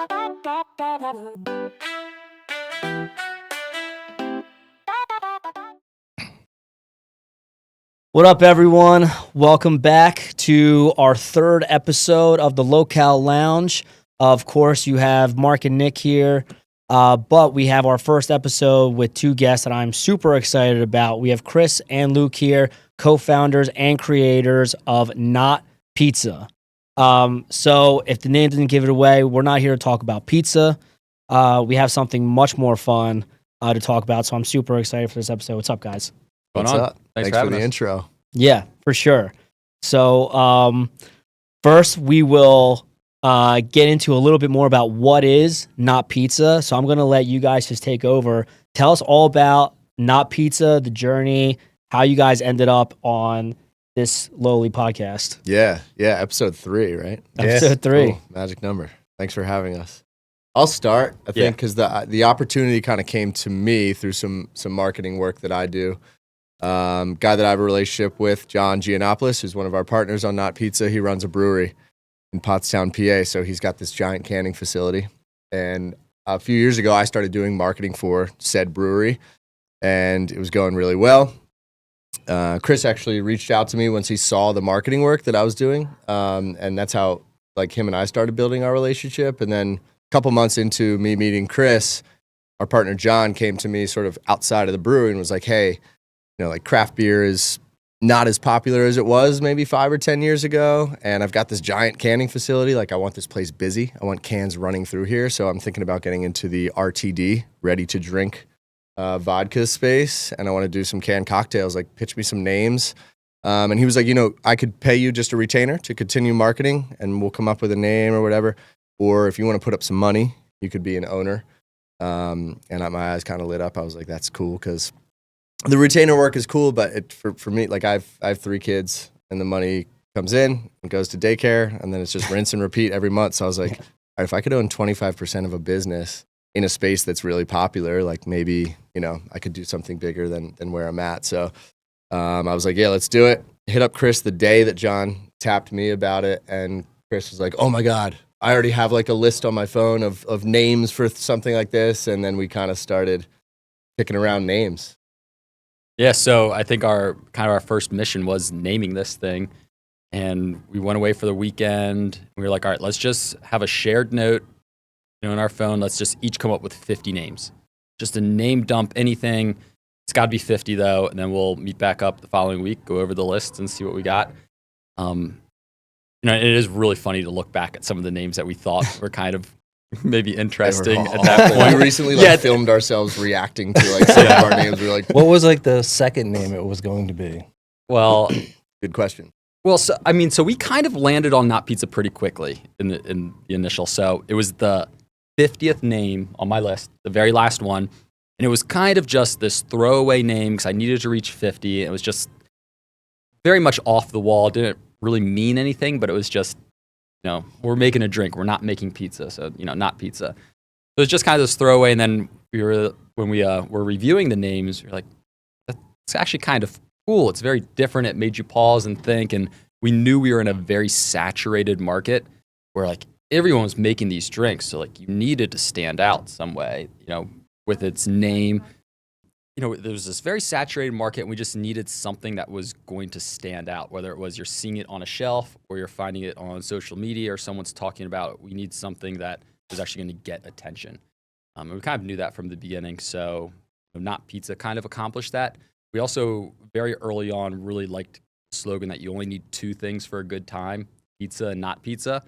What up, everyone? Welcome back to our third episode of the Locale Lounge. Of course, you have Mark and Nick here, but we have our first episode with two guests that I'm super excited about. We have Chris and Luke here, co-founders and creators of Not Pizza. So if the name didn't give it away, we're not here to talk about pizza. We have something much more fun to talk about, so I'm super excited for this episode. What's up, guys? What's up? Thanks for the intro. Yeah, for sure. So first we will get into a little bit more about what is Not Pizza. So I'm going to let you guys just take over. Tell us all about Not Pizza, the journey, how you guys ended up on this lowly podcast. Yeah. Episode 3, right? Episode 3. Cool. Magic number. Thanks for having us. I'll start, I think, because the opportunity kind of came to me through some marketing work that I do. Guy that I have a relationship with, John Giannopoulos, who's one of our partners on Not Pizza. He runs a brewery in Pottstown, PA. So he's got this giant canning facility. And a few years ago, I started doing marketing for said brewery, and it was going really well. Chris actually reached out to me once he saw the marketing work that I was doing. And that's how him and I started building our relationship. And then a couple months into me meeting Chris, our partner John came to me sort of outside of the brewery and was like, hey, craft beer is not as popular as it was maybe 5 or 10 years ago. And I've got this giant canning facility. I want this place busy. I want cans running through here. So I'm thinking about getting into the RTD, ready to drink vodka space. And I want to do some canned cocktails, pitch me some names. And he was like, I could pay you just a retainer to continue marketing and we'll come up with a name or whatever. Or if you want to put up some money, you could be an owner. And my eyes kind of lit up. I was like, that's cool because the retainer work is cool, but for me, I have 3 kids, and the money comes in and goes to daycare, and then it's just rinse and repeat every month. So I was like, all right, if I could own 25% of a business in a space that's really popular, maybe I could do something bigger than where I'm at. So I was like, yeah, let's do it. Hit up Chris the day that John tapped me about it, and Chris was like, oh my God, I already have a list on my phone of names for something like this, and then we kind of started picking around names. Yeah, so I think our first mission was naming this thing, and we went away for the weekend. We were like, all right, let's just have a shared note, in our phone. Let's just each come up with 50 names, just a name dump, anything. It's got to be 50 though, and then we'll meet back up the following week, go over the list, and see what we got. It is really funny to look back at some of the names that we thought were kind of maybe interesting at that point. We recently filmed ourselves reacting to some of our names. We were like, what was the second name it was going to be? Well, good question. Well, so we kind of landed on Not Pizza pretty quickly in the initial. So it was the 50th name on my list, the very last one, and it was kind of just this throwaway name because I needed to reach 50. It was just very much off the wall. Didn't really mean anything, but it was just, we're making a drink. We're not making pizza, so Not Pizza. So it's just kind of this throwaway. And then when we were reviewing the names, we were like, that's actually kind of cool. It's very different. It made you pause and think. And we knew we were in a very saturated market where everyone was making these drinks. So you needed to stand out some way, with its name. There was this very saturated market, and we just needed something that was going to stand out, whether it was you're seeing it on a shelf or you're finding it on social media or someone's talking about it. We need something that is actually going to get attention. And we kind of knew that from the beginning, so Not Pizza kind of accomplished that. We also, very early on, really liked the slogan that you only need 2 things for a good time, pizza and not pizza.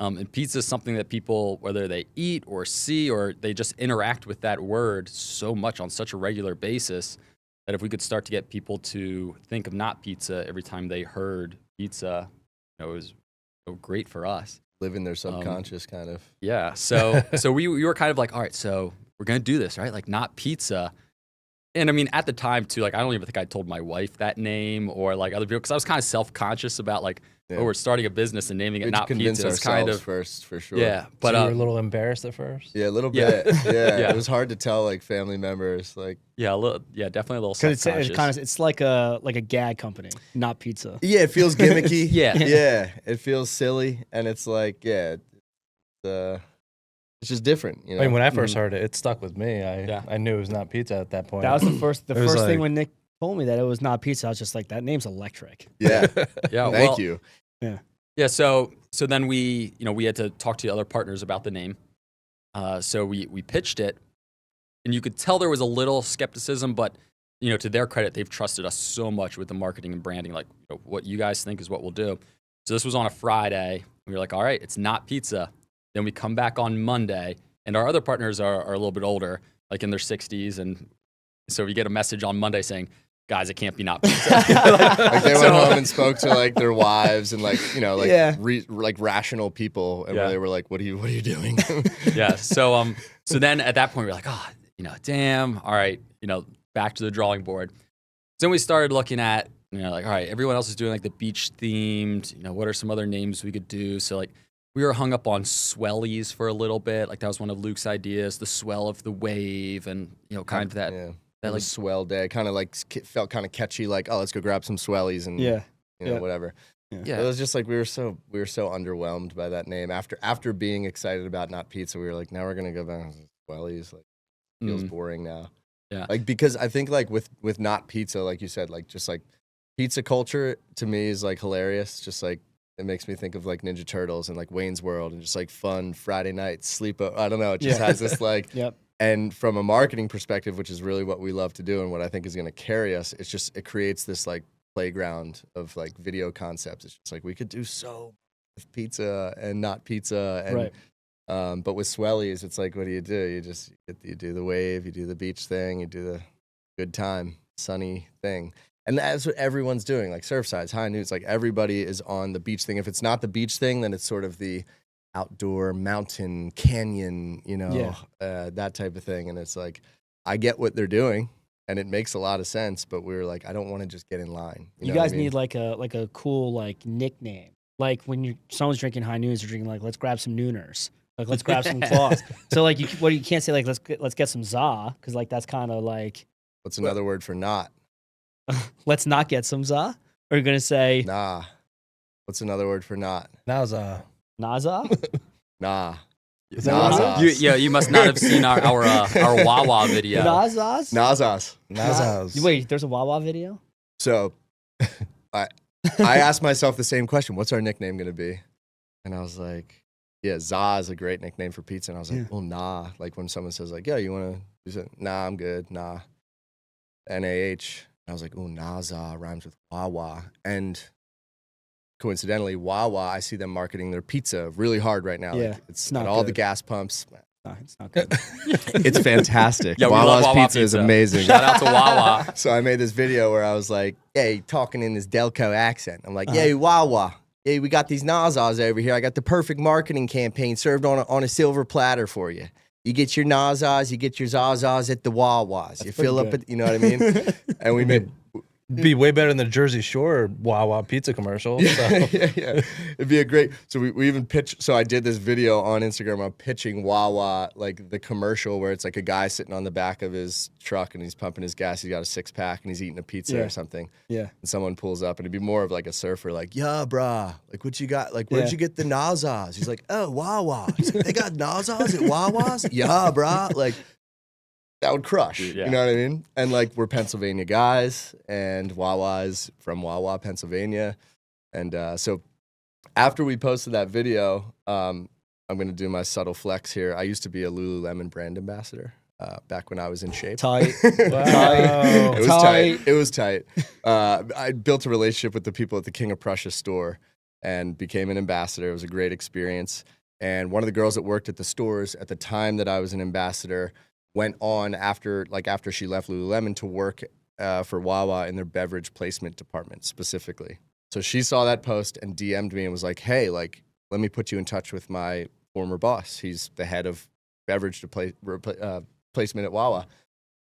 And pizza is something that people, whether they eat or see or they just interact with that word so much on such a regular basis that if we could start to get people to think of Not Pizza every time they heard pizza, it was great for us. Live in their subconscious kind of. Yeah. So we were kind of like, all right, so we're going to do this, right? Not Pizza. And I mean, at the time too, I don't even think I told my wife that name or other people, because I was kind of self-conscious about we're starting a business and naming it Not Pizza. It's kind of first for sure. Yeah, but so you were a little embarrassed at first. Yeah, a little bit. Yeah. It was hard to tell family members definitely a little self-conscious. It's like a gag company, Not Pizza. Yeah, it feels gimmicky. Yeah, it feels silly, and it's it's just different. You know? I mean, when I first heard it, it stuck with me. Yeah. I knew it was not pizza at that point. That was the first It was thing like- when Nick told me that it was not pizza. I was just like, that name's electric. Yeah. Yeah. Thank you. Yeah. So then we had to talk to the other partners about the name. So we pitched it, and you could tell there was a little skepticism, but to their credit, they've trusted us so much with the marketing and branding. Like, what you guys think is what we'll do. So this was on a Friday. We were like, all right, it's not pizza. Then we come back on Monday, and our other partners are a little bit older, like in their 60s, and so we get a message on Monday saying, guys, it can't be not pizza. Like they went home and spoke to like their wives and like rational people, and Yeah. they were like, "What are you doing?" Yeah. So then at that point we're like, damn. All right, back to the drawing board. So then we started looking at, like, all right, everyone else is doing like the beach themed. What are some other names we could do? So like we were hung up on swellies for a little bit. Like that was one of Luke's ideas, the swell of the wave, and kind of that. Yeah. That like swell day, kind of like felt kind of catchy. Like, oh, let's go grab some swellies and whatever. yeah. It was just like we were so underwhelmed by that name. After being excited about not pizza, we were like, now we're gonna go back to swellies. Like, feels boring now. Yeah. Like because I think like with not pizza, like you said, like just like pizza culture to me is like hilarious. Just like it makes me think of like Ninja Turtles and like Wayne's World and just like fun Friday night sleep. I don't know. It just has this like. Yep. And from a marketing perspective, which is really what we love to do and what I think is going to carry us, it creates this like playground of like video concepts. It's just like we could do so with pizza and not pizza. And, Right. But with swellies, it's like, what do? You do the wave, you do the beach thing, you do the good time, sunny thing. And that's what everyone's doing, like Surfsides, High Noons, like everybody is on the beach thing. If it's not the beach thing, then it's sort of the outdoor mountain canyon, that type of thing. And it's like, I get what they're doing and it makes a lot of sense, but we were like, I don't want to just get in line. You guys need like a cool like nickname. Like when someone's drinking High Noons, they're drinking like, let's grab some Nooners. Like let's grab some claws. So like you can't say like let's get some za, because like that's kind of like, what's another word for not? let's not get some za. Or you're gonna say Nah. What's another word for not? Naza. Naza? Nah. Is that what it is? Nazas. you must not have seen our Wawa video. Nazas? Nazas. Nazas. Wait, there's a Wawa video? So I asked myself the same question. What's our nickname going to be? And I was like, yeah, Za is a great nickname for pizza. And I was like, well, nah. Like when someone says like, yeah, you want to do something? Nah, I'm good. Nah. N-A-H. I was like, oh, Naza rhymes with Wawa. And coincidentally, Wawa, I see them marketing their pizza really hard right now. Yeah, Like it's not at all good. the gas pumps. No, it's not good. It's fantastic. Yeah, we love Wawa's Wawa pizza is amazing. Shout out to Wawa. So I made this video where I was like, hey, talking in this Delco accent. I'm like, yay, Wawa. Hey, we got these Nazas over here. I got the perfect marketing campaign served on a silver platter for you. You get your Nazas, you get your Zazas at the Wawas. You fill up, pretty you know what I mean? And we made... Be way better than the Jersey Shore Wawa pizza commercial. So. yeah. It'd be a great. So we even pitched. So I did this video on Instagram. I'm pitching Wawa, like the commercial where it's like a guy sitting on the back of his truck and he's pumping his gas. He's got a 6-pack and he's eating a pizza or something. Yeah. And someone pulls up and it'd be more of like a surfer, like, yeah, brah, like what you got? Like, where'd you get the Nazas? He's like, oh, Wawa. He's like, they got Nazas at Wawa's? Yeah, brah. Like, that would crush. Yeah. You know what I mean? And like we're Pennsylvania guys, and Wawa's from Wawa, Pennsylvania. And so after we posted that video, I'm gonna do my subtle flex here. I used to be a Lululemon brand ambassador back when I was in shape. Tight. Wow. It was tight. It was tight. I built a relationship with the people at the King of Prussia store and became an ambassador. It was a great experience. And one of the girls that worked at the stores at the time that I was an ambassador went on after she left Lululemon to work for Wawa in their beverage placement department specifically. So she saw that post and DM'd me and was like, hey, like, let me put you in touch with my former boss. He's the head of beverage placement at Wawa.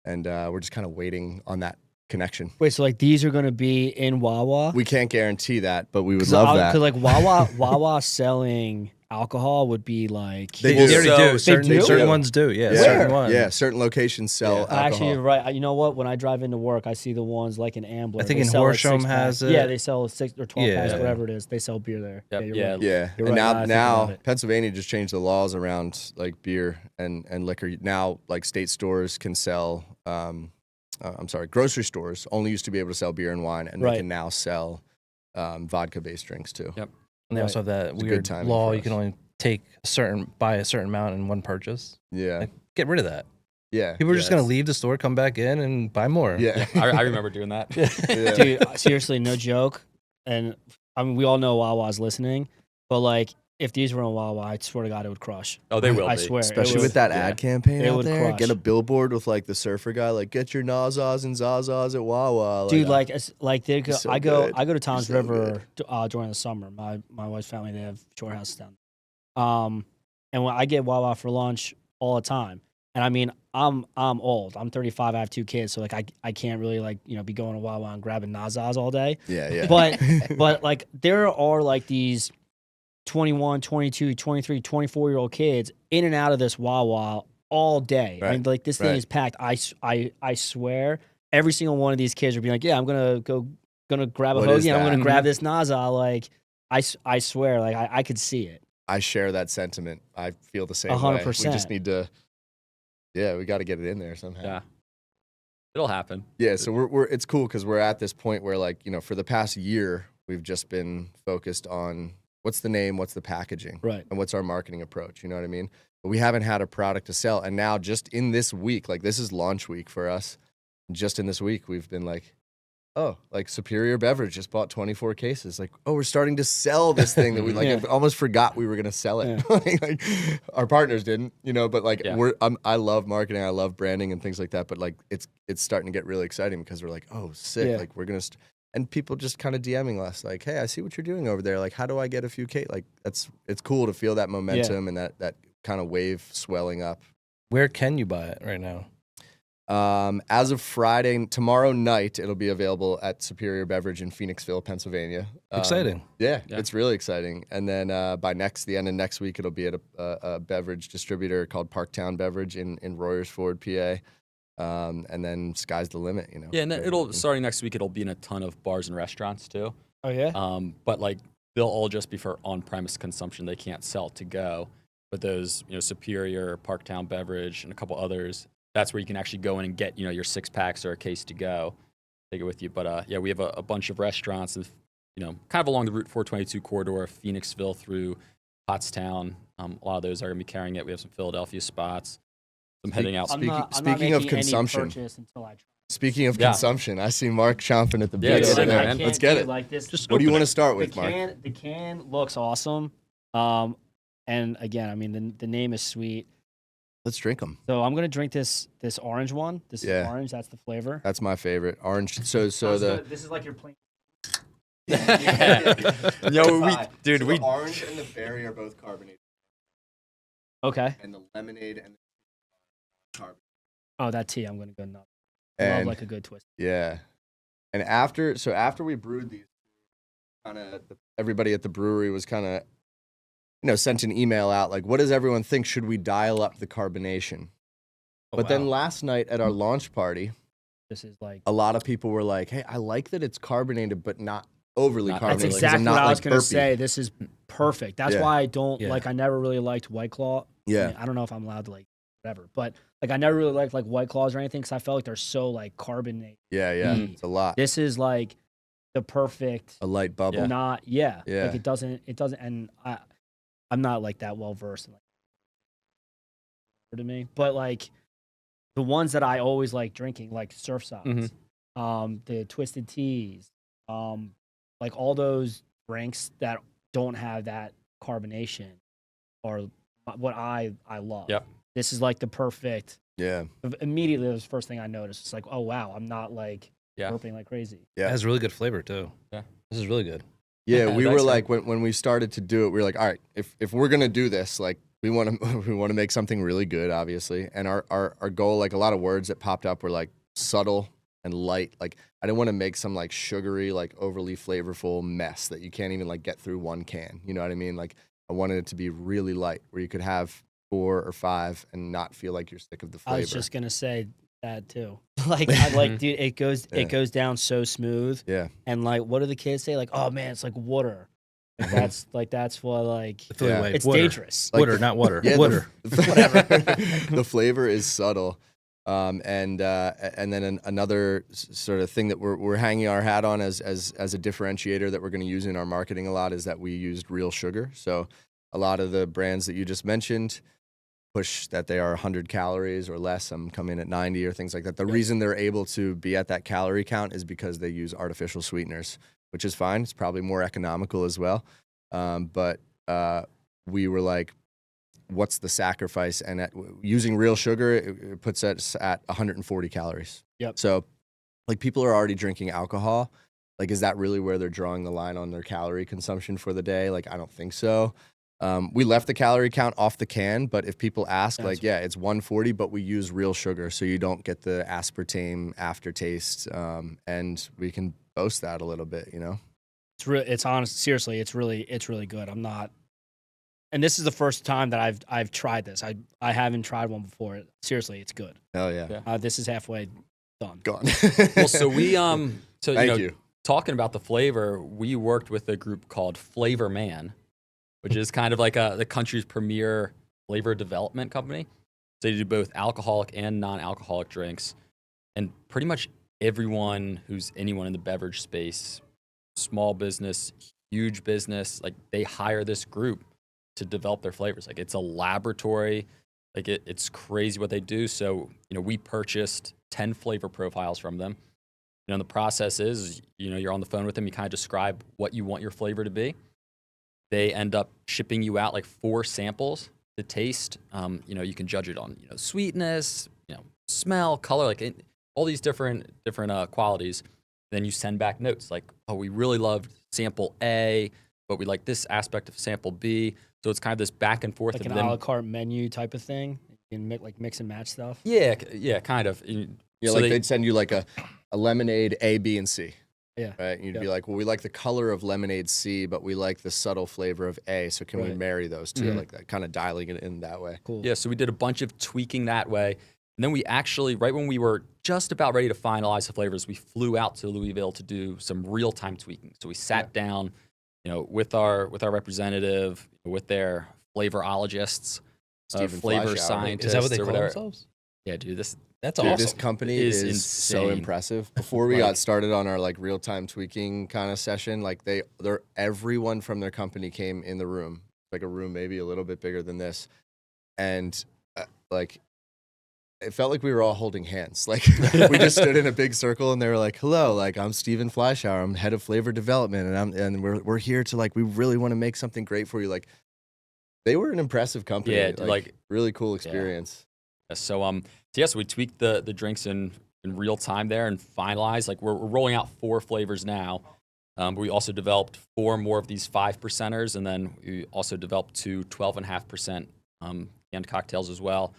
And we're just kind of waiting on that connection. Wait, so like these are going to be in Wawa? We can't guarantee that, but we would love that. Because like Wawa selling alcohol would be like They They do. already do. Certain, do? certain Yeah. ones do. Yeah, Yeah. certain ones. Yeah, certain locations sell alcohol. Actually, you're right. You know what? When I drive into work, I see the ones like in Ambler. I think they in sell, like, Horsham 6-pack. has it. Yeah, they sell 6 or 12 packs, Yeah. whatever it is. They sell beer there. Yep. You're Yeah. right. Yeah, You're and right, now I think now about it. Pennsylvania just changed the laws around like beer and liquor. Now, like state stores can sell. Grocery stores only used to be able to sell beer and wine, and Right. they can now sell vodka-based drinks too. Yep. And they also have that It's a good weird timing law. for You can us. only buy a certain amount in one purchase. Yeah, Like, get rid of that. yeah. People are yeah, just gonna it's- leave the store, come back in, and buy more. Yeah, I remember doing that. yeah. Dude, seriously, no joke. And I mean, we all know Wawa's listening, but like, if these were on Wawa, I swear to God, it would crush. Oh, they will. I be. swear. Especially it with would, that yeah. ad campaign It out would there. crush. Get a billboard with like the surfer guy, like get your Nazas and Zazas at Wawa. Dude, like they go, so I go good. to Tom's so River during the summer. My wife's family, they have shore houses down there. And when I get Wawa for lunch all the time. And I mean, I'm old. I'm 35. I have 2 kids, so like I can't really like, you know, be going to Wawa and grabbing Nazas all day. Yeah. But like there are like these 21, 22, 23, 24-year-old kids in and out of this Wawa all day. I mean, Right, like this thing right. is packed. I swear every single one of these kids would be like, yeah, I'm gonna grab a What is hoagie. I'm that? gonna grab this Naza. Like I swear, like I could see it. I share that sentiment. I feel the same 100%. way. We just need to. Yeah, we got to get it in there somehow. Yeah. It'll happen. Yeah, so we're it's cool because we're at this point where like, you know, for the past year we've just been focused on what's the name, what's the packaging, Right. and what's our marketing approach. You know what I mean? But we haven't had a product to sell, and now just in this week, like this is launch week for us. Just in this week, we've been like, oh, like Superior Beverage just bought 24 cases. Like, oh, we're starting to sell this thing that we like. Yeah. I almost forgot we were gonna sell it. like our partners didn't, you know. But like Yeah. I love marketing, I love branding and things like that. But like it's starting to get really exciting because we're like, oh, sick. Yeah. Like we're gonna. And people just kind of DMing us like, hey, I see what you're doing over there. Like, how do I get a few cases? Like it's cool to feel that momentum and that kind of wave swelling up. Where can you buy it right now? As of Friday, tomorrow night, it'll be available at Superior Beverage in Phoenixville, Pennsylvania. Exciting. Yeah, Yeah. it's really exciting. And then by the end of next week, it'll be at a beverage distributor called Parktown Beverage in Royersford, PA. And then sky's the limit, you know. Yeah, and then starting next week, it'll be in a ton of bars and restaurants too. Oh yeah. But like they'll all just be for on-premise consumption. They can't sell to go. But those, you know, Superior, Parktown Beverage, and a couple others, that's where you can actually go in and get, you know, your 6-packs or a case to go. Take it with you. But yeah, we have a bunch of restaurants, and you know, kind of along the Route 422 corridor, Phoenixville through Pottstown. A lot of those are gonna be carrying it. We have some Philadelphia spots. Some heading out. Speaking of consumption. Speaking of Yeah. consumption, I see Mark chomping at the Yeah, bit. get over in there. there, man. Let's get it. Like this. What do you want to start The with, Mark? can looks awesome. And again, I mean the name is sweet. Let's drink them. So I'm gonna drink this orange one. This is Yeah. orange. That's the flavor. That's my favorite. Orange. So This is like your plain. Yo, The we orange and the berry are both carbonated, Okay. and the lemonade and the carbonated. Oh, that tea. I'm gonna go nuts. I love And like a good twist. yeah, and after we brewed these, kind of everybody at the brewery was kind of, you know, sent an email out like, what does everyone think? Should we dial up the carbonation? Oh, But then wow. last night at our launch party, This is like. a lot of people were like, hey, I like that it's carbonated, but not overly Not- That's carbonated. 'cause exactly I'm what not I was like gonna burpy. say. This is perfect. That's Yeah. why I don't Yeah. like. I never really liked White Claw. Yeah. I mean, I don't know if I'm allowed to like whatever, but like I never really liked like White Claws or anything because I felt like they're so like carbonated. Yeah, it's a lot. This is like the perfect. A light bubble. Yeah. Not yeah. Yeah. Like it doesn't. And I'm not like that well versed in like to me, but like the ones that I always like drinking, like Surfsides, the Twisted Teas, like all those drinks that don't have that carbonation are what I love. Yep. This is like the perfect. Yeah, Immediately, that was the first thing I noticed. It's like, oh wow, I'm not like Yeah. burping like crazy. Yeah. It has really good flavor too. Yeah. This is really good. yeah. We were Thanks, like when we started to do it, we were like, all right, if we're gonna do this, like we want to we want to make something really good, obviously. And our goal, like a lot of words that popped up were like subtle and light. Like I didn't want to make some like sugary, like overly flavorful mess that you can't even like get through one can. You know what I mean? Like I wanted it to be really light, where you could have 4 or 5 and not feel like you're sick of the flavor. I was just gonna say that too. Dude, it goes down so smooth. Yeah. And like, what do the kids say? Like, oh man, it's like water. Like, that's what like. Yeah. It's water. dangerous. Like water, not water. Yeah, water. Whatever. The flavor is subtle. And then another sort of thing that we're hanging our hat on as a differentiator that we're going to use in our marketing a lot is that we used real sugar. So a lot of the brands that you just mentioned push that they are 100 calories or less. Some come in at 90 or things like that. The reason they're able to be at that calorie count is because they use artificial sweeteners, which is fine. It's probably more economical as well. But we were like, what's the sacrifice? And using real sugar, it puts us at 140 calories. Yep. So like people are already drinking alcohol. Like, is that really where they're drawing the line on their calorie consumption for the day? Like, I don't think so. We left the calorie count off the can, but if people ask, it's 140, but we use real sugar, so you don't get the aspartame aftertaste, and we can boast that a little bit, you know? It's honest. Seriously, it's really good. I'm not, and this is the first time that I've tried this. I haven't tried one before. Seriously, it's good. Hell yeah. This is halfway done. Gone. Well, so we Thank you. Talking about the flavor, we worked with a group called Flavor Man, which is kind of like the country's premier flavor development company. So they do both alcoholic and non-alcoholic drinks. And pretty much anyone in the beverage space, small business, huge business, like they hire this group to develop their flavors. Like it's a laboratory, like it's crazy what they do. So, we purchased 10 flavor profiles from them. The process is, you're on the phone with them, you kind of describe what you want your flavor to be. They end up shipping you out like 4 samples to taste. You can judge it on, sweetness, smell, color, like all these different qualities. Then you send back notes like, oh, we really loved sample A, but we like this aspect of sample B. So it's kind of this back and forth. Like an a la carte menu type of thing. You can mix and match stuff. Yeah, kind of. Yeah, so they'd send you like a lemonade A, B, and C. Yeah. Right? And you'd be like, well, we like the color of lemonade C, but we like the subtle flavor of A. So can we marry those two? Like that, kind of dialing it in that way. Cool. Yeah, so we did a bunch of tweaking that way. And then we actually, right when we were just about ready to finalize the flavors, we flew out to Louisville to do some real-time tweaking. So we sat down, with our representative, with their flavorologists, flavor scientists. Is that what they or call whatever. themselves? Yeah, dude, That's Dude, awesome. this company is so insane. impressive. Before we got started on our like real-time tweaking kind of session, like everyone from their company came in the room, like a room maybe a little bit bigger than this, and it felt like we were all holding hands. Like we just stood in a big circle, and they were like, "Hello, like I'm Steven Fleischauer. I'm head of flavor development, and we're here to we really want to make something great for you." Like they were an impressive company. Yeah, really cool experience. Yeah. So we tweaked the drinks in real time there and finalized. Like we're rolling out 4 flavors now. But we also developed 4 more of these 5%ers, and then we also developed 2 12.5% canned cocktails as well.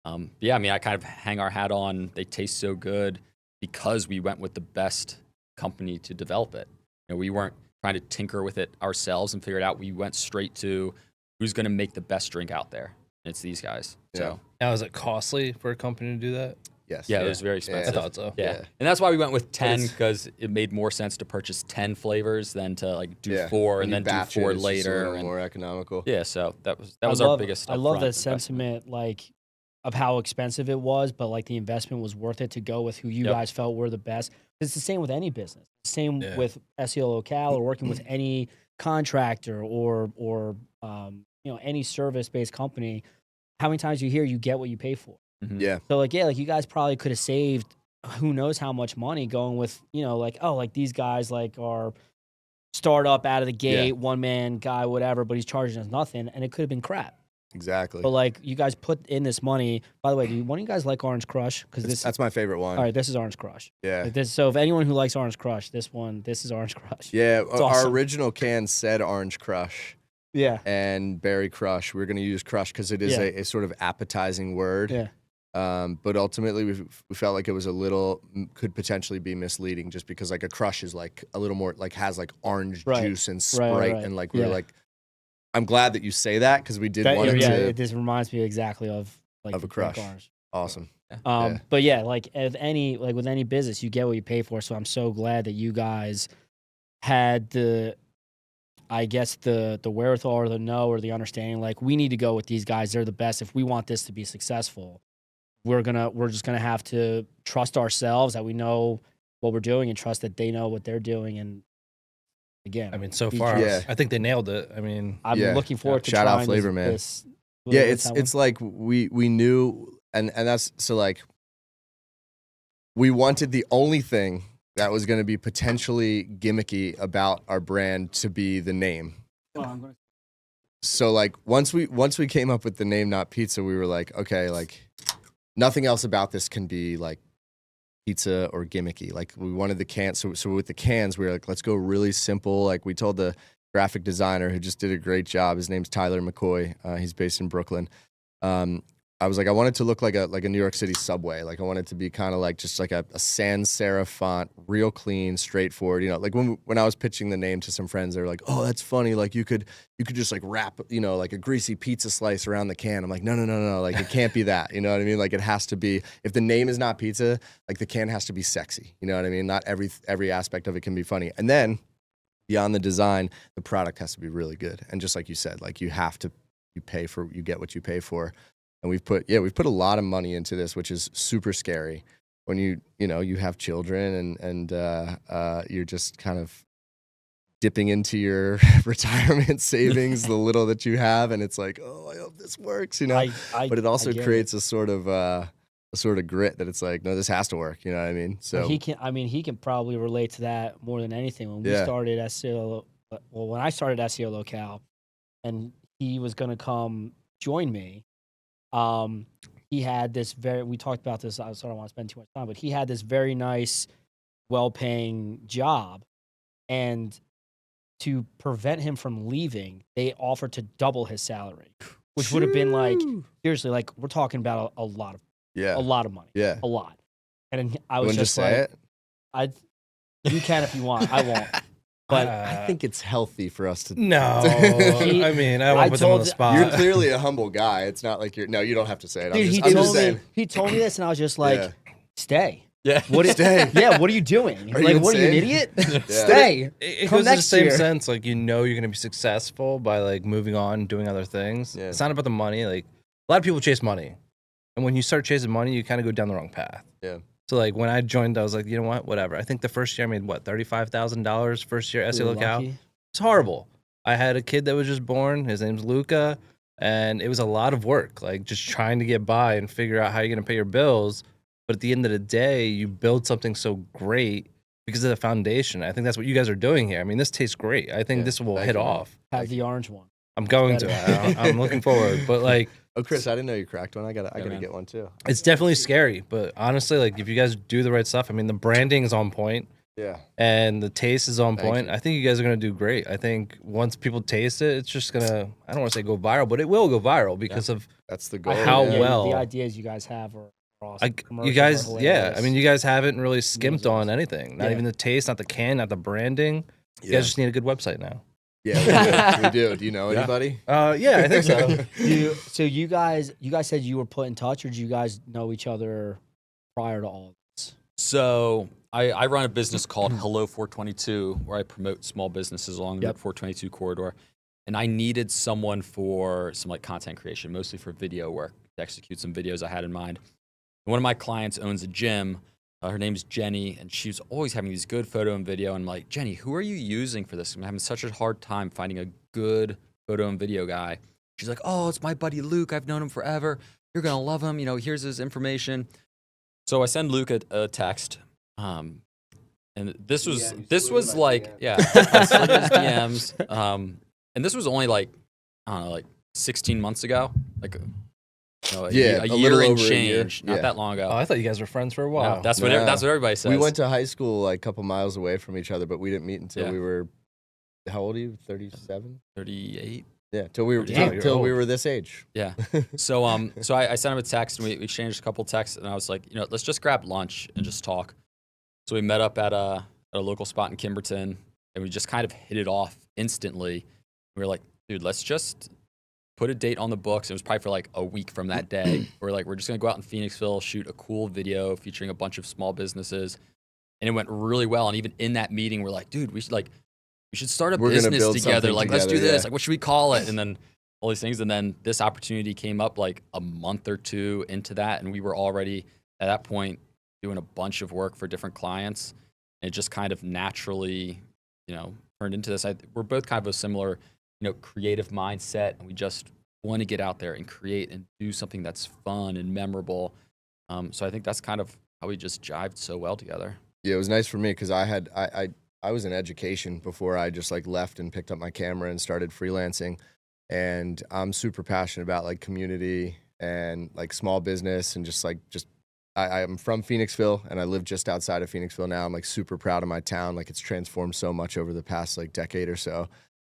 I kind of hang our hat on. They taste so good because we went with the best company to develop it. We weren't trying to tinker with it ourselves and figure it out. We went straight to who's going to make the best drink out there. And it's these guys. Yeah. So Now, is it costly for a company to do that? Yes. yeah, it was very expensive. I thought so. Yeah. And that's why we went with 10, because it made more sense to purchase 10 flavors than to do 4 and then do 4 later. More economical. Yeah, so that was our biggest. I love upfront that investment. sentiment, of how expensive it was, but the investment was worth it to go with who you guys felt were the best. It's the same with any business. Same with SEO Locale or working with any contractor or any service-based company. How many times you hear you get what you pay for? Mm-hmm. Yeah. So you guys probably could have saved who knows how much money going with these guys are startup out of the gate, one man guy, whatever, but he's charging us nothing, and it could have been crap. Exactly. But you guys put in this money. By the way, do one of you guys like Orange Crush? Because that's my favorite one. All right, this is Orange Crush. Yeah. So if anyone who likes Orange Crush, this is Orange Crush. Yeah. It's Our awesome. original can said Orange Crush. Yeah. And Berry Crush. We're going to use Crush because it is a sort of appetizing word. Yeah. But ultimately, we felt like it was could potentially be misleading, just because a crush is a little more has orange juice and Sprite, and we were I'm glad that you say that because we did That, want it to. this reminds me exactly of like Of a the Frank crush. Orange. Awesome. Yeah. But yeah, like with any business, you get what you pay for. So I'm so glad that you guys had the wherewithal or the know or the understanding. Like, we need to go with these guys. They're the best. If we want this to be successful, we're just gonna have to trust ourselves that we know what we're doing and trust that they know what they're doing. And again, I mean, so far, I think they nailed it. I mean, I'm looking forward to shout out trying Flavor Man. this. Yeah, it's like we knew, and that's so like we wanted the only thing that was going to be potentially gimmicky about our brand to be the name. So like once we came up with the name Not Pizza, we were like, okay, like nothing else about this can be like pizza or gimmicky. Like we wanted the cans. So with the cans, we were like, let's go really simple. Like we told the graphic designer who just did a great job. His name's Tyler McCoy. He's based in Brooklyn. I was like, I want it to look like a New York City subway. Like I want it to be kind of like just like a sans serif font, real clean, straightforward. You know, like when I was pitching the name to some friends, they were like, "Oh, that's funny. Like you could just like wrap, you know, like a greasy pizza slice around the can." I'm like, no. Like it can't be that. You know what I mean? Like it has to be. If the name is not pizza, like the can has to be sexy. You know what I mean? Not every aspect of it can be funny. And then beyond the design, the product has to be really good. And just like you said, like you get what you pay for. And we've put a lot of money into this, which is super scary when you have children and you're just kind of dipping into your retirement savings, the little that you have, and it's like, oh, I hope this works, you know. But it also creates a sort of grit that it's like, no, this has to work, you know what I mean? So he can probably relate to that more than anything. When we started SEO, when I started SEO Locale, and he was going to come join me. He had this we talked about this, I don't want to spend too much time, but he had this very nice, well-paying job, and to prevent him from leaving, they offered to double his salary, which would have been like, seriously, like we're talking about a lot of money. Yeah. A lot. And I was just like, say it? You can if you want, I won't. But I think it's healthy for us to. No, I mean, I won't put them on the spot. You're clearly a humble guy. It's not like no, you don't have to say it. Dude, he told me this, and I was just like, stay. Yeah. Stay. Yeah, what are you doing? What are you, an idiot? Stay. It goes in the same sense. Like, you know you're going to be successful by, like, moving on and doing other things. Yeah. It's not about the money. Like, a lot of people chase money. And when you start chasing money, you kind of go down the wrong path. Yeah. So, like, when I joined, I was like, you know what? Whatever. I think the first year I made, $35,000 first year SEO Locale. It's horrible. I had a kid that was just born. His name's Luca. And it was a lot of work, like, just trying to get by and figure out how you're going to pay your bills. But at the end of the day, you build something so great because of the foundation. I think that's what you guys are doing here. I mean, this tastes great. I think this will hit off. Have the orange one. I'm going to. I'm looking forward. But, like... Oh, Chris, I didn't know you cracked one. I gotta get one too. It's definitely scary, but honestly, like if you guys do the right stuff, I mean, the branding is on point. Yeah. And the taste is on point. You. I think you guys are gonna do great. I think once people taste it, it's just gonna, I don't want to say go viral, but it will go viral because of that's the goal. How well the ideas you guys have are awesome. You guys, I mean, you guys haven't really skimped on anything. Not even the taste, not the can, not the branding. You guys just need a good website now. Yeah, we do. Do you know anybody? Yeah, I think so. So you guys said you were put in touch, or did you guys know each other prior to all of this? So I run a business called Hello 422, where I promote small businesses along the 422 corridor, and I needed someone for some like content creation, mostly for video work, to execute some videos I had in mind. One of my clients owns a gym. Her name's Jenny, and she's always having these good photo and video. And I'm like, Jenny, who are you using for this? I'm having such a hard time finding a good photo and video guy. She's like, oh, it's my buddy Luke. I've known him forever. You're going to love him. You know, here's his information. So I send Luke a text. And this was like, I slid his DMs. And this was only like, I don't know, like 16 months ago. Like, a year and change, not that long ago. Oh, I thought you guys were friends for a while. No, that's what everybody says. We went to high school like a couple miles away from each other, but we didn't meet until we were. How old are you? 37? 38. Yeah, till we were this age. Yeah. So I sent him a text and we exchanged a couple texts, and I was like, let's just grab lunch and just talk. So we met up at a local spot in Kimberton, and we just kind of hit it off instantly. We were like, dude, let's just put a date on the books. It was probably for like a week from that day. We're like, we're just going to go out in Phoenixville, shoot a cool video featuring a bunch of small businesses. And it went really well. And even in that meeting, we're like, dude, we should start a business together. Like, let's do this. Like, what should we call it? And then all these things. And then this opportunity came up like a month or two into that. And we were already at that point doing a bunch of work for different clients. And it just kind of naturally, turned into this. We're both kind of a similar, creative mindset. And we just want to get out there and create and do something that's fun and memorable. So I think that's kind of how we just jived so well together. Yeah, it was nice for me because I was in education before I just like left and picked up my camera and started freelancing. And I'm super passionate about like community and like small business and I'm from Phoenixville and I live just outside of Phoenixville now. I'm like super proud of my town. Like it's transformed so much over the past like decade or so.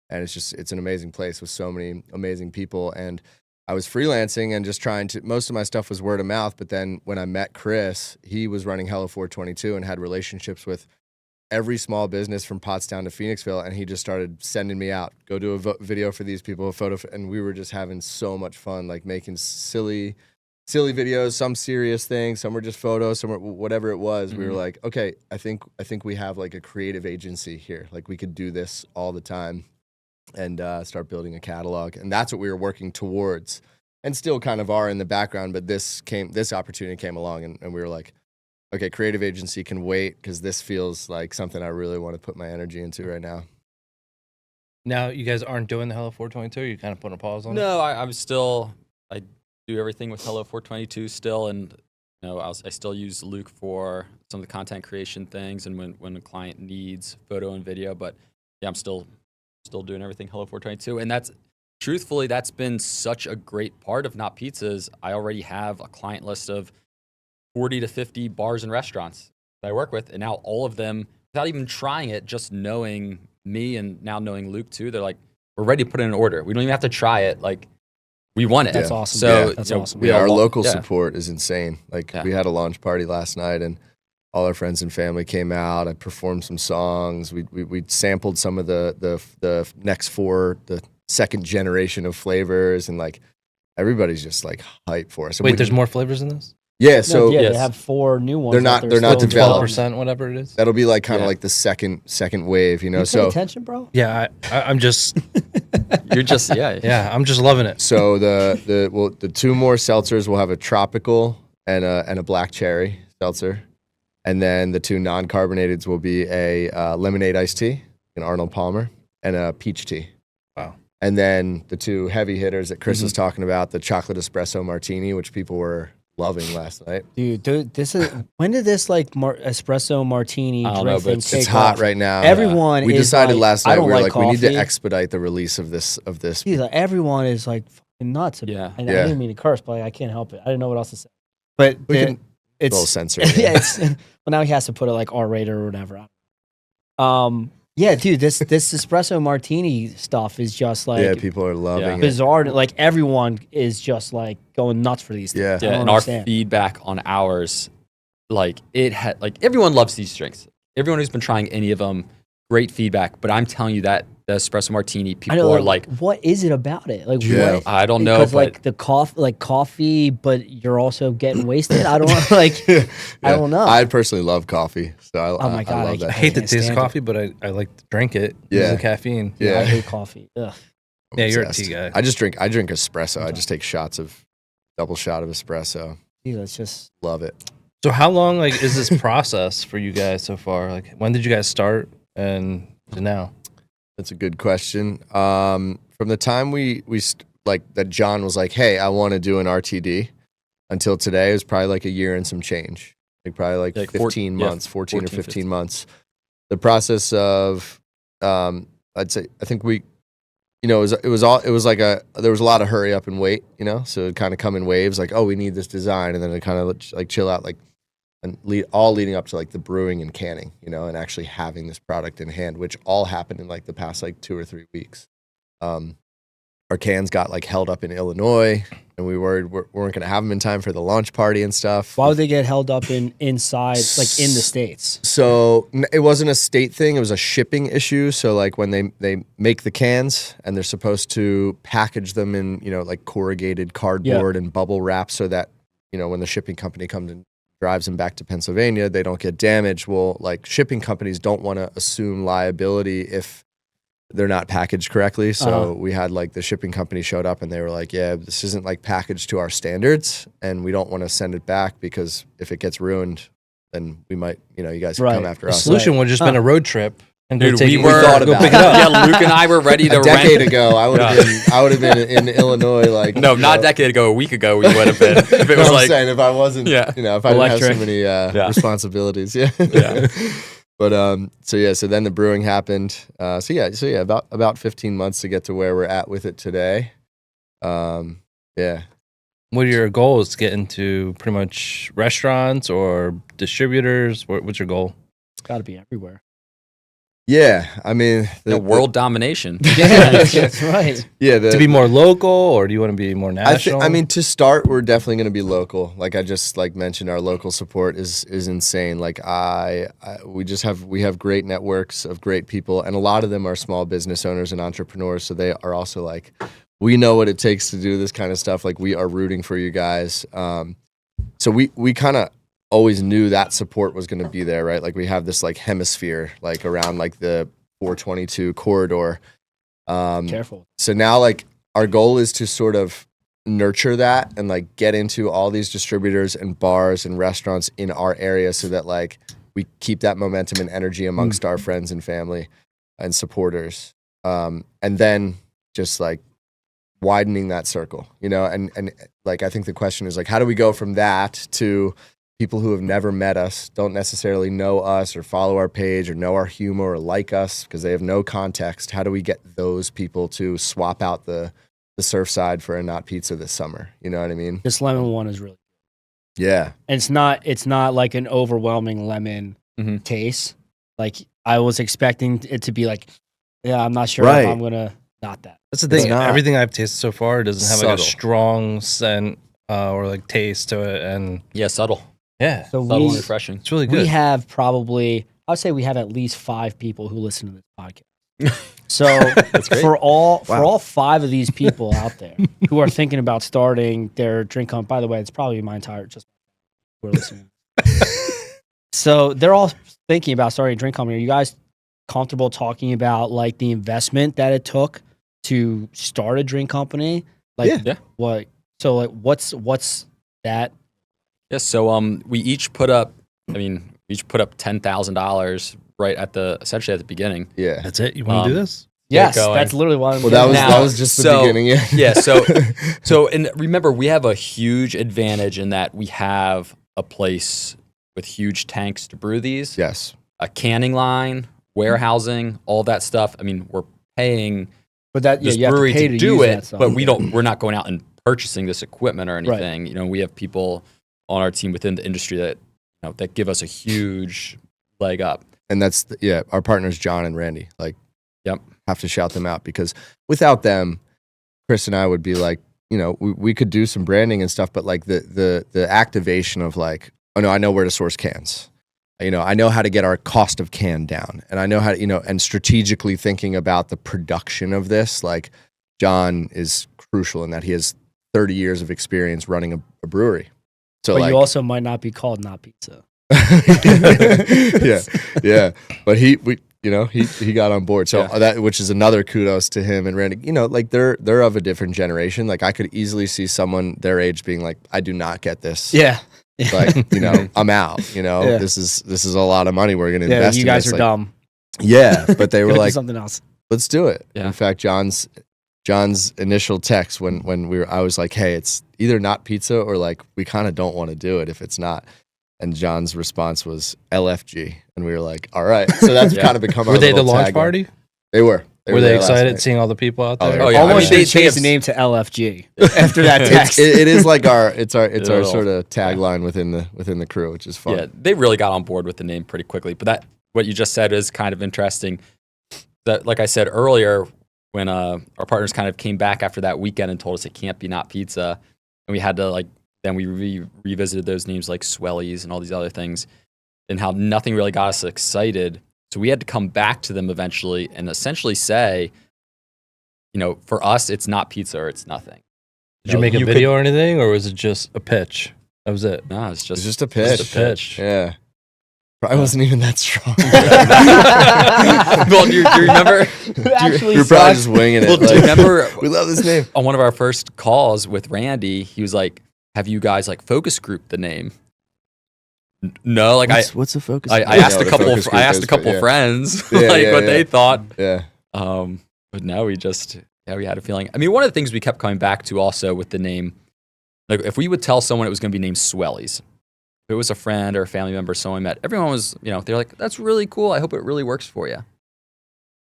And it's an amazing place with so many amazing people. And I was freelancing and just most of my stuff was word of mouth. But then when I met Chris, he was running Hello 422 and had relationships with every small business from Pottstown to Phoenixville. And he just started sending me out, go do a video for these people, a photo. And we were just having so much fun, like making silly videos, some serious things, some were just photos, some were whatever it was. Mm-hmm. We were like, okay, I think we have like a creative agency here. Like we could do this all the time. And start building a catalog. And that's what we were working towards and still kind of are in the background. But this opportunity came along and we were like, okay, creative agency can wait because this feels like something I really want to put my energy into right now. Now you guys aren't doing the Hello 422? You kind of putting a pause on it? No, I do everything with Hello 422 still. And, I still use Luke for some of the content creation things and when a client needs photo and video. But yeah, I'm still doing everything Hello 422. And that's been such a great part of Not Pizzas. I already have a client list of 40 to 50 bars and restaurants that I work with. And now all of them, without even trying it, just knowing me and now knowing Luke too, they're like, we're ready to put in an order. We don't even have to try it. Like, we want it. That's awesome. So that's awesome. Yeah, our local support is insane. Like we had a launch party last night and all our friends and family came out. I performed some songs. We sampled some of the next the second generation of flavors, and like everybody's just like hyped for us. Wait, there's more flavors in this? Yeah, so they have 4 new ones. They're not developed. 12%, whatever it is. That'll be like kind of like the second wave, You pay attention, bro? Yeah, I'm just. You're just yeah. I'm just loving it. So the 2 more seltzers will have a tropical and a black cherry seltzer. And then the 2 non-carbonateds will be a lemonade iced tea, an Arnold Palmer, and a peach tea. Wow. And then the 2 heavy hitters that Chris was talking about, the chocolate espresso martini, which people were loving last night. Dude, this is when did this like espresso martini drink thing take it's hot off? right now. Everyone we decided like, last night we were like, coffee. we need to expedite the release of this. He's like, everyone is like fucking nuts. Yeah. I didn't mean to curse, but like, I can't help it. I didn't know what else to say. But it's a little censored. Yeah, well, now he has to put it like R-rated or whatever. Yeah, dude, this espresso martini stuff is just like people are loving it. Bizarre. Like everyone is just like going nuts for these things. Yeah, and understand. Our feedback on ours, like everyone loves these drinks. Everyone who's been trying any of them, great feedback. But I'm telling you that the espresso martini, people are like, what is it about it? Like, what? I don't know. Because like the coffee, but you're also getting wasted. I don't I don't know. I personally love coffee, so oh my god, I love that. I hate the taste of coffee, but I like to drink it. Yeah, the caffeine. Yeah, I hate coffee. Ugh. Yeah, you're a tea guy. I drink espresso. I just take double shot of espresso. Dude, that's just love it. So how long is this process for you guys so far? Like when did you guys start and to now? That's a good question. From the time that John was like, hey, I want to do an RTD until today, it was probably like a year and some change. Like probably like 15 months, 14 or 15 months. The process of, I'd say, I think we, there was a lot of hurry up and wait, so it kind of come in waves like, oh, we need this design. And then it kind of like chill out, like, and leading up to like the brewing and canning, and actually having this product in hand, which all happened in like the past like 2 or 3 weeks. Our our cans got like held up in Illinois, and we weren't going to have them in time for the launch party and stuff. Why would they get held up inside, like in the States? So it wasn't a state thing; it was a shipping issue. So like when they make the cans and they're supposed to package them in like corrugated cardboard and bubble wrap, so that when the shipping company comes and drives them back to Pennsylvania, they don't get damaged. Well, like shipping companies don't want to assume liability if they're not packaged correctly. So we had like the shipping company showed up and they were like, yeah, this isn't like packaged to our standards and we don't want to send it back because if it gets ruined, then we might, you guys can come after the us. solution would have just been a road trip. And Dude, we thought about pick it up. Yeah, Luke and I were ready to a decade rent. ago, I would have been in Illinois. Like No, not a decade ago, a week ago, we would have been. If it was I'm like, saying if I wasn't, if I didn't have so many responsibilities, But so then the brewing happened. About 15 months to get to where we're at with it today. What are your goals? To get into pretty much restaurants or distributors? What's your goal? It's got to be everywhere. Yeah, I mean the world domination. Yeah, that's right. Yeah, to be more local, or do you want to be more national? I mean, to start, we're definitely going to be local. Like I just mentioned, our local support is insane. Like we have great networks of great people, and a lot of them are small business owners and entrepreneurs. So they are also like, we know what it takes to do this kind of stuff. Like we are rooting for you guys. So we kind of always knew that support was going to be there, right? Like we have this like hemisphere like around like the 422 corridor. Careful. So now like our goal is to sort of nurture that and like get into all these distributors and bars and restaurants in our area so that like we keep that momentum and energy amongst our friends and family and supporters. And then just like widening that circle, and like I think the question is like, how do we go from that to people who have never met us, don't necessarily know us or follow our page or know our humor or like us because they have no context? How do we get those people to swap out the Surfside for a Not Pizza this summer? You know what I mean? This lemon one is really good. Yeah. And it's not like an overwhelming lemon taste. Like I was expecting it to be like, I'm not sure if I'm going to not that. That's the thing. Everything I've tasted so far doesn't have like a strong scent or like taste to it. And subtle. Yeah. So subtle and refreshing. It's really good. We have I would say we have at least 5 people who listen to this podcast. So for all 5 of these people out there who are thinking about starting their drink company, by the way, it's probably my entire just who are listening. So they're all thinking about starting a drink company. Are you guys comfortable talking about like the investment that it took to start a drink company? Like what? So like what's that? Yeah, so we each put up $10,000 right essentially at the beginning. Yeah. That's it? You want to do this? Yes, that's literally what I'm that was just the beginning. Yeah, so and remember, we have a huge advantage in that we have a place with huge tanks to brew these. Yes. A canning line, warehousing, all that stuff. I mean, we're paying this brewery to do it, but we're not going out and purchasing this equipment or anything. Right. We have people on our team within the industry that that give us a huge leg up. And that's our partners John and Randy. Like, have to shout them out because without them, Chris and I would be like, we could do some branding and stuff, but like the activation of like, oh no, I know where to source cans. I know how to get our cost of can down, and I know how to, and strategically thinking about the production of this. Like, John is crucial in that he has 30 years of experience running a brewery. So, but you also might not be called Not Pizza. yeah. But he got on board. So that, which is another kudos to him and Randy. Like they're of a different generation. Like I could easily see someone their age being like, I do not get this. Yeah. Like, I'm out. This is a lot of money we're going to invest. You guys are dumb. Yeah, but they were like, something else. Let's do it. Yeah. In fact, John's initial text when I was like, hey, it's either Not Pizza or like we kind of don't want to do it if it's not. And John's response was LFG, and we were like, all right. So that's kind of become our Were they the little launch tagline. party? They were. Were they excited seeing all the people out there? Oh yeah. Almost they changed the name to LFG after that text. It is like our sort of tagline within the crew, which is fun. Yeah, they really got on board with the name pretty quickly. But what you just said is kind of interesting. That, like I said earlier, when our partners kind of came back after that weekend and told us it can't be Not Pizza, and we had to then we revisited those names like Swellies and all these other things, and how nothing really got us excited. So we had to come back to them eventually and essentially say, for us, it's not pizza or it's nothing. Did you make a video or anything, or was it just a pitch? That was it. No, it's just a pitch. Just a pitch. Yeah. Probably wasn't even that strong. Well, do you remember? You're probably just winging it. Well, do you remember? We love this name. On one of our first calls with Randy, he was like, "Have you guys focus grouped the name?" No, what's the focus? I asked a couple. I asked a couple friends what they thought. Yeah. But no, we had a feeling. I mean, one of the things we kept coming back to also with the name, if we would tell someone it was going to be named Swellies, if it was a friend or a family member someone met, everyone was, they're like, "That's really cool. I hope it really works for you."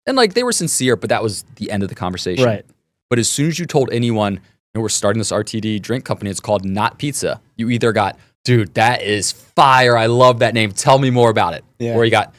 And they were sincere, but that was the end of the conversation. Right. But as soon as you told anyone, we're starting this RTD drink company, it's called Not Pizza, you either got, "Dude, that is fire. I love that name. Tell me more about it." Yeah. Or you got,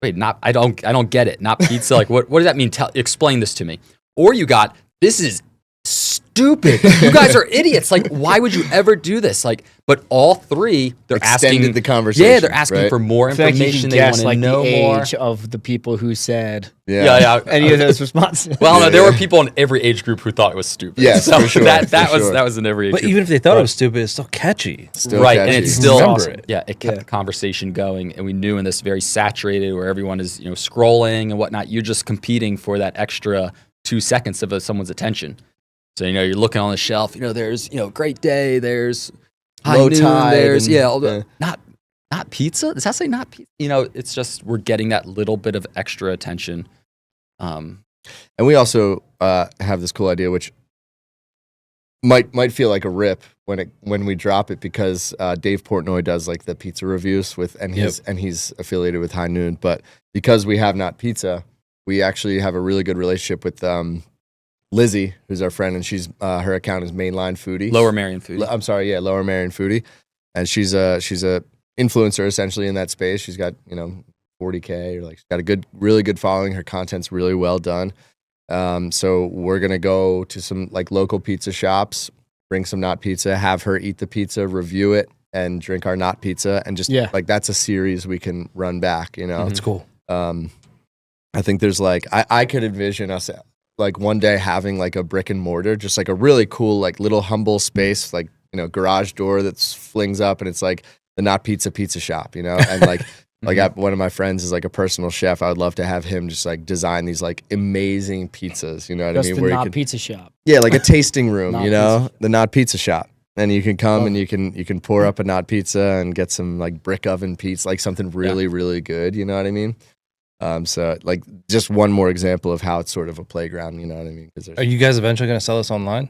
"Wait, I don't get it. Not pizza. What does that mean? Explain this to me." Or you got, "This is stupid. You guys are idiots. Why would you ever do this?" But all three, they're Extended asking the conversation. Yeah, they're asking right? for more I feel like you information. can They guess want to know the more. age of the people who said Yeah. any of those responses. Well, no, Yeah, there yeah. were people in every age group who thought it was stupid. Yes, so for sure, that for sure. was in every age But group. even if they thought it was stupid, it's still catchy. Still Right, catchy. and it's still Remember it. Yeah, it kept the conversation going, and we knew in this very saturated where everyone is scrolling and whatnot, you're just competing for that extra 2 seconds of someone's attention. So you're looking on the shelf. There's Great Day. There's High Low Noon, Tide There's and- not pizza. Does that say not pizza? It's just we're getting that little bit of extra attention. And we also have this cool idea, which might feel like a rip when we drop it, because Dave Portnoy does the pizza reviews and he's affiliated with High Noon. But because we have Not Pizza, we actually have a really good relationship with Lizzie, who's our friend, and she's her account is Mainline Foodie. Lower Marion Foodie. I'm sorry, yeah, Lower Marion Foodie, and she's a influencer essentially in that space. She's got 40K, or she's got a really good following. Her content's really well done. So we're gonna go to some local pizza shops, bring some Not Pizza, have her eat the pizza, review it, and drink our Not Pizza, and just that's a series we can run back. That's cool. I think there's I could envision us one day having a brick and mortar, just a really cool little humble space, garage door that flings up, and it's the Not Pizza shop, and one of my friends is a personal chef. I would love to have him just design these amazing pizzas, you know what I mean? The Not Pizza shop. Yeah, a tasting room, Not the Not Pizza shop. And you can come and you can pour up a Not Pizza and get some brick oven pizza, something really, really good, you know what I mean? So just one more example of how it's sort of a playground, you know what I mean? Are you guys eventually going to sell this online,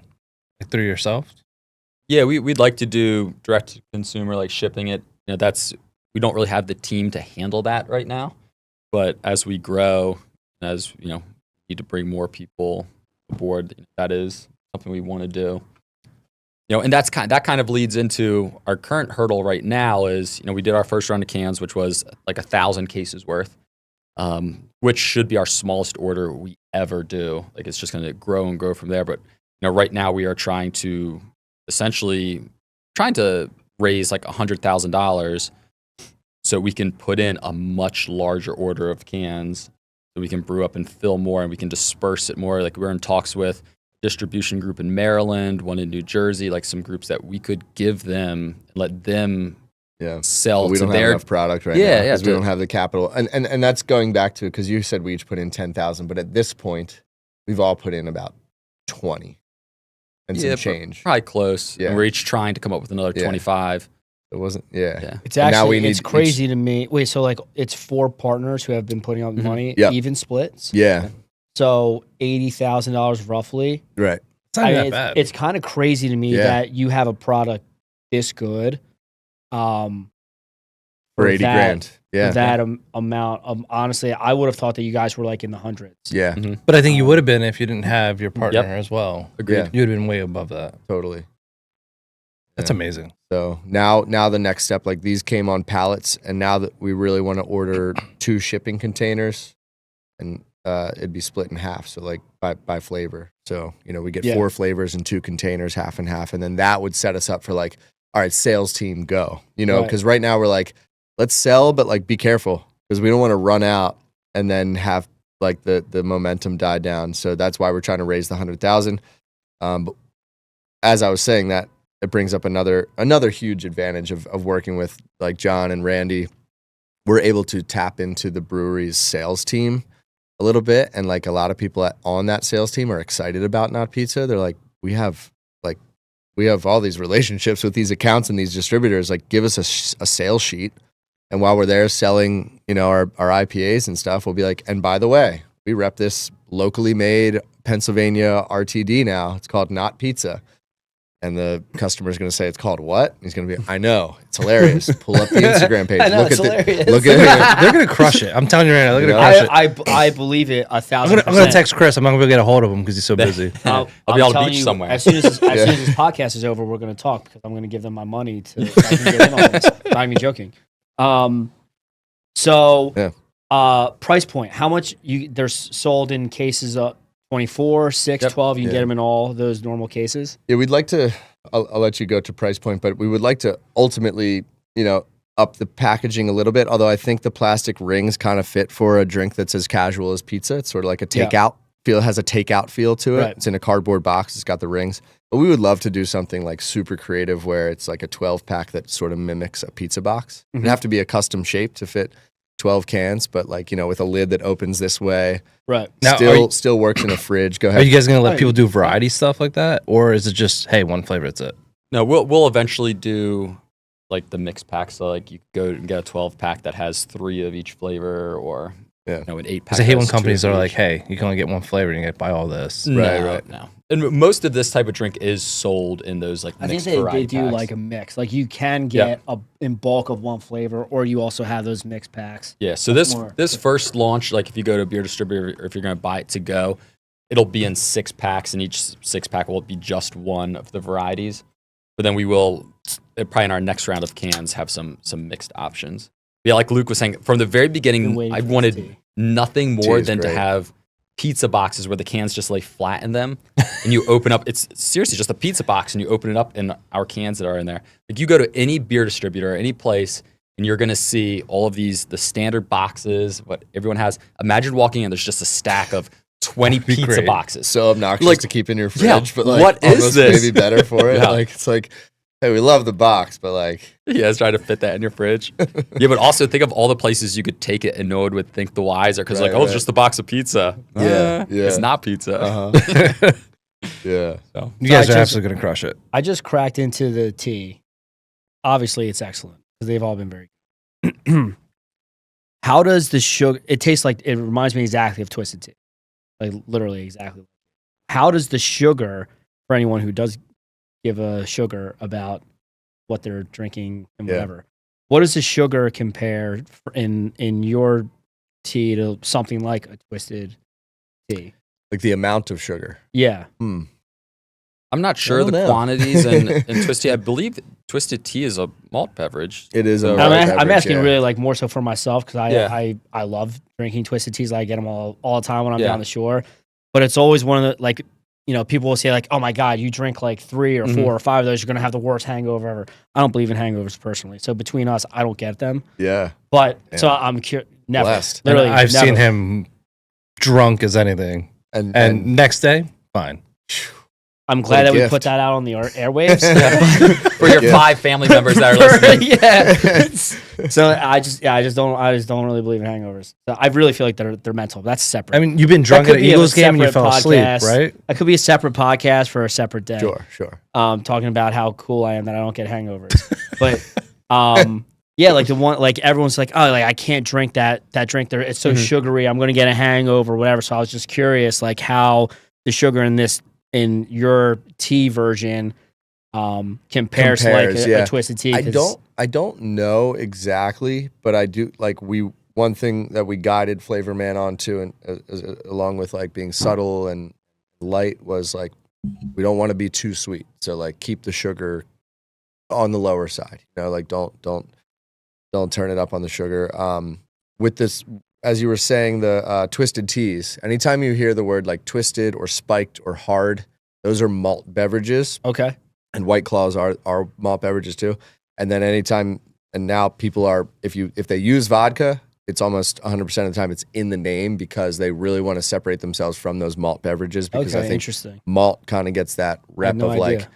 through yourself? Yeah, we'd like to do direct to consumer, shipping it. We don't really have the team to handle that right now. But as we grow, as need to bring more people aboard, that is something we want to do. And that kind of leads into our current hurdle right now is, we did our first round of cans, which was 1,000 cases worth. Which should be our smallest order we ever do. It's just going to grow and grow from there. But right now we are trying to raise $100,000 so we can put in a much larger order of cans, so we can brew up and fill more, and we can disperse it more. We're in talks with a distribution group in Maryland, one in New Jersey, some groups that we could give them and let them sell but we to don't their have enough product right now because we don't have the capital, and that's going back to, because you said we each put in 10,000, but at this point we've all put in about 20 and some change, probably close. Yeah. And we're each trying to come up with another 25. It wasn't It's And now actually we it's need crazy to me. Wait, so it's 4 partners who have been putting up money, Yep. even splits. yeah, So $80,000 roughly. right, It's not that bad. It's kind of crazy to me that you have a product this good. for 80 grand, For that amount of, honestly, I would have thought that you guys were in the hundreds. yeah, But I think you would have been if you didn't have your partner Yep. as well. Agreed. Yeah. You would have been way above that. totally. That's amazing. So now the next step, these came on pallets, and now that we really want to order 2 shipping containers, and it'd be split in half. So like by flavor. So, we get Yeah. 4 flavors in 2 containers, half and half. And then that would set us up for like, all right, sales team, go, Right. because right now we're like, let's sell, but like, be careful because we don't want to run out and then have like the momentum die down. So that's why we're trying to raise the 100,000. But as I was saying that, it brings up another huge advantage of working with like John and Randy. We're able to tap into the brewery's sales team a little bit. And like a lot of people on that sales team are excited about Not Pizza. They're like, we have all these relationships with these accounts and these distributors, like give us a sales sheet. And while we're there selling, our IPAs and stuff, we'll be like, and by the way, we rep this locally made Pennsylvania RTD now. It's called Not Pizza. And the customer's going to say, it's called what? He's going to be, I know, it's hilarious. Pull up the Instagram page. I know, look it's at hilarious. Look at They're gonna crush it. I'm telling you right now, they're gonna crush it. I believe it 1,000%. I'm gonna text Chris. I'm not gonna be able to get a hold of him because he's so busy. I'll be I'm on the telling beach you, somewhere. As soon as this podcast is over, we're going to talk because I'm going to give them my money to I can get in on this. Not even joking. Price point. How much they're sold in cases of 24, 6, Yep. 12. You can Yeah. get them in all those normal cases. Yeah, we'd like to, I'll let you go to price point, but we would like to ultimately, up the packaging a little bit. Although I think the plastic rings kind of fit for a drink that's as casual as pizza. It's sort of like a takeout feel, has a takeout feel to it. Right. It's in a cardboard box. It's got the rings. But we would love to do something like super creative where it's like a 12 pack that sort of mimics a pizza box. Mhm. It'd have to be a custom shape to fit 12 cans, but like, with a lid that opens this way, Right. Now, still works in a fridge. Go Are ahead. you guys gonna let Right. people do variety stuff like that, or is it just hey, one flavor, that's it? No, we'll eventually do like the mix pack. So like you go and get a 12 pack that has 3 of each flavor, or Yeah. an 8 pack. Because I hate that when has 2 companies of are each. like, hey, you can only get one flavor and you got to buy all this. No. And most of this type of drink is sold in those like I think mixed they variety do packs. like a mix. Like you can get in bulk of one flavor, or you also have those mixed packs. Yeah, so That's more- this first launch, like if you go to a beer distributor or if you're going to buy it to go, it'll be in 6 packs, and each 6 pack will be just one of the varieties. But then we will probably in our next round of cans have some mixed options. Yeah, like Luke was saying, from the very Been beginning, waiting I for this wanted tea. nothing Tea more is than to great. have pizza boxes where the cans just lay flat in them, and you open up. It's seriously just a pizza box, and you open it up, and our cans that are in there. Like you go to any beer distributor, any place, and you're gonna see all of the standard boxes, what everyone has. Imagine walking in, there's just a stack of 20 pizza great. boxes. So obnoxious Like, to keep in your yeah, fridge, but like what is almost this? maybe better for it. Yeah. Like it's like, hey, we love the box, but like Yeah, it's trying to fit that in your fridge. Yeah, but also think of all the places you could take it and no one would think the wiser because Right, like, oh, it's right. just a box of pizza. Yeah, yeah. It's not pizza. uh-huh. Yeah. So You guys So I are just- absolutely gonna crush it. I just cracked into the tea. Obviously, it's excellent because they've all been very good. How does the sugar? It tastes like it reminds me exactly of Twisted Tea, like literally exactly. How does the sugar, for anyone who does give a sugar about what they're drinking and Yeah. whatever, what does the sugar compare in your tea to something like a Twisted Tea? Like the amount of sugar. Yeah, I'm not sure don't the know. quantities in Twisted. I believe Twisted Tea is a malt beverage. It is a So- malt I'm beverage, asking yeah. really like more so for myself because Yeah. I love drinking Twisted Teas. I get them all the time when I'm Yeah. down the shore. But it's always one of the like, people will say like, oh my God, you drink like 3 or 4 Mhm. or 5 of those, you're gonna have the worst hangover ever. I don't believe in hangovers personally. So between us, I don't get them. Yeah. But so Yeah. I'm curious. Never. Blessed. And Literally, I've seen never. him drunk as anything, and next day, fine. I'm What glad a that we gift. put that out on the airwaves. For your Yeah. 5 family members that are listening. Yeah. So I just don't really believe in hangovers. So I really feel like they're mental. That's separate. I mean, you've been drunk could at an be a Eagles game and you separate fell asleep, podcast. right? that could be a separate podcast for a separate day. Sure. Talking about how cool I am that I don't get hangovers. But yeah, like the one like everyone's like, oh, like I can't drink that drink there. It's so sugary. I'm gonna get a hangover, whatever. So I was just curious, like how the sugar in your tea version compares to like yeah. a Twisted Tea. I don't know exactly, but I do like one thing that we guided Flavor Man onto, and along with like being subtle and light, was like we don't want to be too sweet. So like keep the sugar on the lower side. Like don't turn it up on the sugar. With this as you were saying, the twisted teas. Anytime you hear the word like twisted or spiked or hard, those are malt beverages. Okay. And White Claws are malt beverages too. And then anytime, and now people are, if they use vodka, it's almost 100% of the time it's in the name because they really want to separate themselves from those malt beverages because I think interesting. malt kind of gets that rep no of idea. like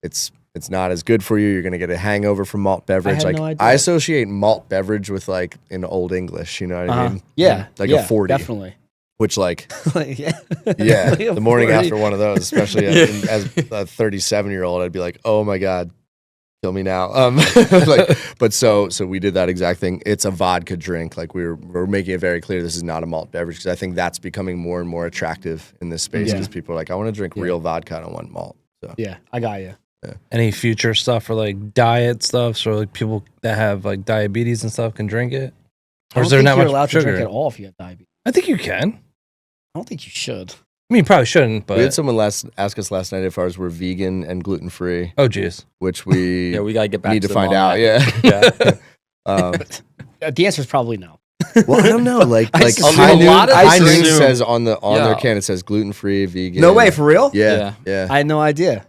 it's not as good for you. You're going to get a hangover from malt beverage. had Like no idea. I associate malt beverage with like in Old English, you know what I mean? Yeah. Like yeah, a 40, Definitely. which like, yeah. yeah, Like a the morning 40. after one of those, especially as a 37-year-old, I'd be like, oh my God, kill me now. But so we did that exact thing. It's a vodka drink. Like we're making it very clear this is not a malt beverage because I think that's becoming more and more attractive in this space because people are like, I want to drink real vodka. I don't want malt. So Yeah, I got you. Any future stuff for like diet stuff, so like people that have like diabetes and stuff can drink it? I Or don't is there think not you're much allowed sugar? to drink at all if you have diabetes. I think you can. I don't think you should. I mean, you probably shouldn't, we had but someone ask us last night if ours were vegan and gluten free, oh geez. which we Yeah, we gotta get back need to them find on out. that. Yeah. Yeah. The answer is probably no. Well, I don't know. Like I like assume- High a Noon, lot of High Noon assume- says on their Yeah. can, it says gluten free, vegan. No way, for real? Yeah. Yeah. I had no idea.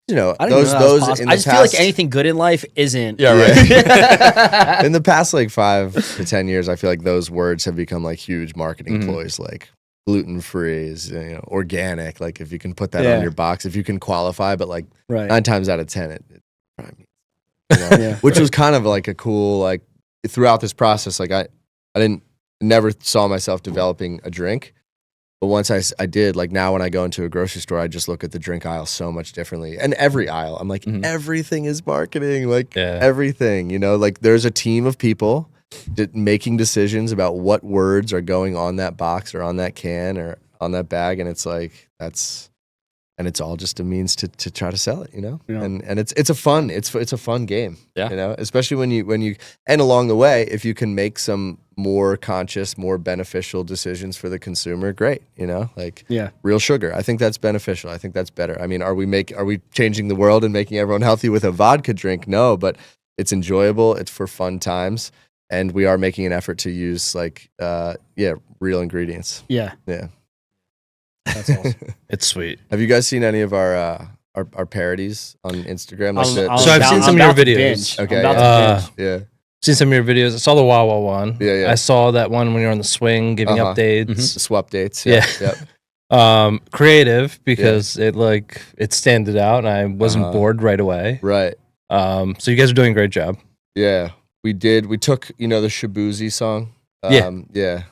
You know, I didn't those know that was those possible. in I the just past, feel like anything good in life isn't. Yeah, right. in the past like 5 to 10 years, I feel like those words have become like huge marketing Mhm. ploys, like gluten free is organic. Like if you can put that Yeah. on your box, if you can qualify, but like Right. 9 times out of 10, it probably means, you know? Yeah. Which was kind of like a cool like throughout this process. Like I never saw myself developing a drink. But once I did, like now when I go into a grocery store, I just look at the drink aisle so much differently. And every aisle, I'm like, Mhm. everything is marketing, like Yeah. everything, like there's a team of people making decisions about what words are going on that box or on that can or on that bag. And it's like, and it's all just a means to try to sell it, Yeah. and it's a fun game, Yeah. especially when you, and along the way, if you can make some more conscious, more beneficial decisions for the consumer, great, like Yeah. real sugar. I think that's beneficial. I think that's better. I mean, are we changing the world and making everyone healthy with a vodka drink? No, but it's enjoyable. It's for fun times. And we are making an effort to use like, real ingredients. Yeah. Yeah. That's awesome. It's sweet. Have you guys seen any of our parodies on Instagram? Like So I've seen some of your videos. Okay, I'm about yeah. to binge. yeah. Seen some of your videos. I saw the Wawa one. Yeah. I saw that one when you're on the swing giving Uh-huh. updates. The swap dates. Yeah. Yep. Creative because it standed out and I wasn't Uh-huh. bored right away. Right. So you guys are doing a great job. Yeah. We did. We took, the Shabuzi song. Yeah.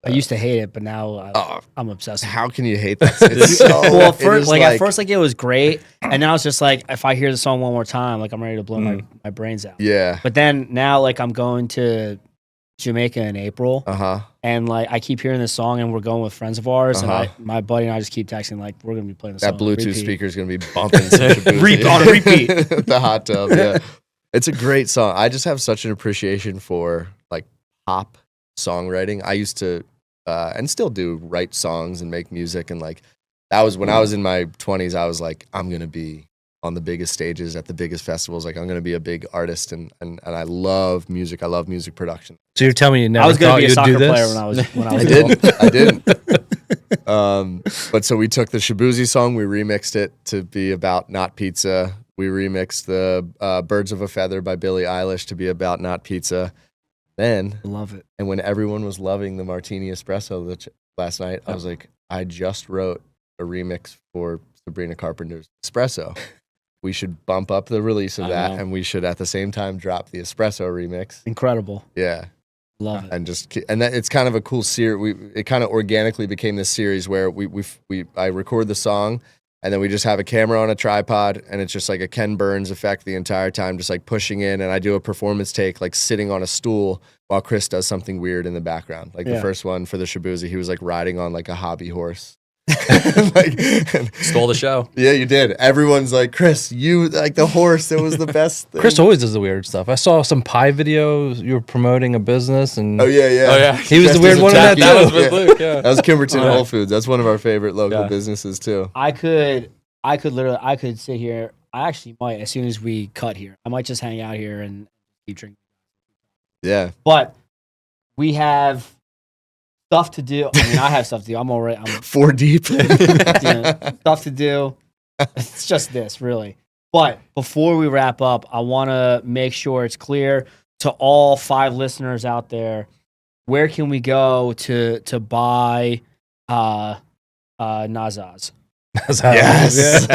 I used to hate it, but now Oh, I'm obsessed. with it. how can you hate that? It's so, Well, it is at first, it was great, and now it's just like if I hear the song one more time, like I'm ready to blow my brains out. Yeah. But then now, like I'm going to Jamaica in April, Uh-huh. and like I keep hearing this song, and we're going with friends of ours, Uh-huh. and my buddy and I just keep texting like we're gonna be playing this That song on Bluetooth repeat. speaker is going to be bumping some Shabuzi. On repeat. The hot tub, yeah. It's a great song. I just have such an appreciation for like pop songwriting. I used to, and still do, write songs and make music. And like, that was when I was in my 20s, I was like, I'm going to be on the biggest stages at the biggest festivals. Like, I'm going to be a big artist. And I love music. I love music production. So you're telling me you never I was gonna thought be a you'd soccer do this? player when I was I little. didn't. But so we took the Shabuzi song, we remixed it to be about not pizza. We remixed the Birds of a Feather by Billie Eilish to be about not pizza. Then, Love it. and when everyone was loving the martini espresso last night, I was like, I just wrote a remix for Sabrina Carpenter's Espresso. We should bump up the release of I that, know. and we should at the same time drop the espresso remix. Incredible. Yeah. Love it. And that it's kind of a cool series. It kind of organically became this series where I record the song, and then we just have a camera on a tripod, and it's just like a Ken Burns effect the entire time, just like pushing in, and I do a performance take, like sitting on a stool while Chris does something weird in the background. Like the first one for the Shabuzi, he was like riding on like a hobby horse. Stole the show. Yeah, you did. Everyone's like, Chris, you like the horse. It was the best thing. Chris always does the weird stuff. I saw some pie videos. You were promoting a business, and Oh yeah. he was Dressed the weird as a one in that jockey. That was too. with Luke, yeah. That was Kimberton Yeah. Whole Foods. That's one of our favorite local Yeah. businesses too. I could sit here. I actually might, as soon as we cut here, I might just hang out here and keep drinking. Yeah. But we have stuff to do. I mean, I have stuff to do. I'm already. I'm 4 deep. stuff to do. It's just this, really. But before we wrap up, I want to make sure it's clear to all 5 listeners out there, where can we go to buy Nazaz? Yes.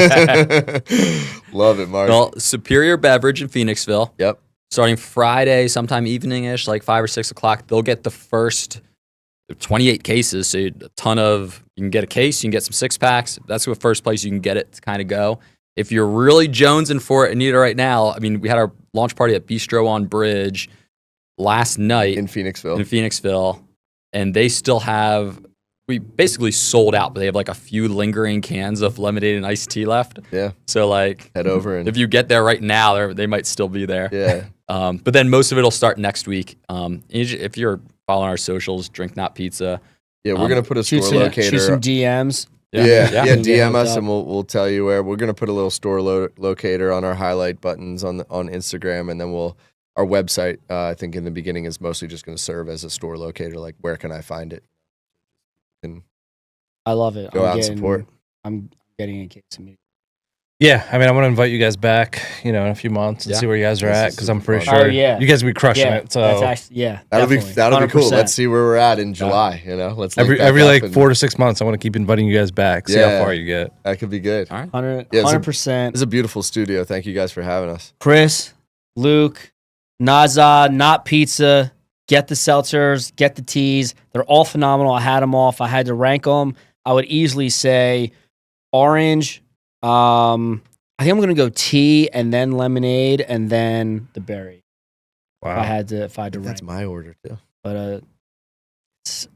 Love it, Mark. Well, Superior Beverage in Phoenixville. Yep. Starting Friday, sometime evening-ish, like 5 or 6 o'clock, they'll get the first 28 cases. So a ton of, you can get a case, you can get some 6-packs. That's the first place you can get it to kind of go. If you're really jonesing for it and need it right now, I mean, we had our launch party at Bistro on Bridge last night In Phoenixville. And they still have, we basically sold out, but they have like a few lingering cans of lemonade and iced tea left. Yeah. So like, Head over and if you get there right now, they might still be there. yeah. But then most of it will start next week. If you're following our socials, Drink Not Pizza. Yeah, we're gonna put a store Shoot locator. some DMs. Yeah, Yeah. DM us Yeah. and we'll tell you where. We're gonna put a little store locator on our highlight buttons on Instagram, and then our website. I think in the beginning is mostly just gonna serve as a store locator. Like, where can I find it? And I love it. go out and support. I'm getting a case immediately. Yeah, I mean, I want to invite you guys back, in a few months and see where you guys are This at, is because I'm super pretty fun. sure Oh, yeah. you guys will be crushing Yeah, it. So that's actually, That'll definitely. be cool. 100%. Let's see where we're at in July. Let's link every back like up and 4 to 6 months, I want to keep inviting you guys back. See how Yeah. far you get. That could be good. All right. 100%. Yeah, it's a- 100%. This is a beautiful studio. Thank you guys for having us. Chris, Luke, Naza, Not Pizza, get the seltzers, get the teas. They're all phenomenal. I had them all. If I had to rank them, I would easily say orange. I think I'm gonna go tea and then lemonade and then the berry. Wow. If I had to rank. That's my order too. But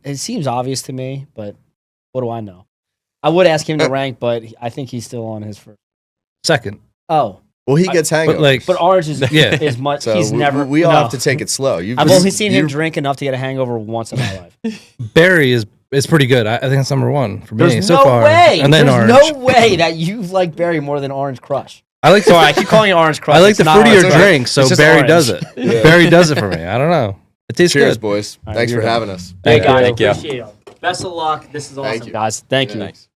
it seems obvious to me. But what do I know? I would ask him to rank, but I think he's still on his first. Second. Oh, Well, he gets hangovers. but orange is Yeah. is much. so he's never. We all no. have to take it slow. I've only seen him drink enough to get a hangover once in my life. Berry is pretty good. I think that's number 1 for me There's so no far. way. And then There's orange. no way that you like berry more than Orange Crush. I like Sorry, I keep calling it Orange Crush. I like It's the not fruitier Orange Crush. drink, so It's just Berry orange. does it. Berry does it for me. I don't know. It tastes Cheers, good. boys. All right, Thanks you're for done. having us. Thank you. Thank you. Appreciate it. Best of luck. This is awesome, you. guys. Thank you. Thanks.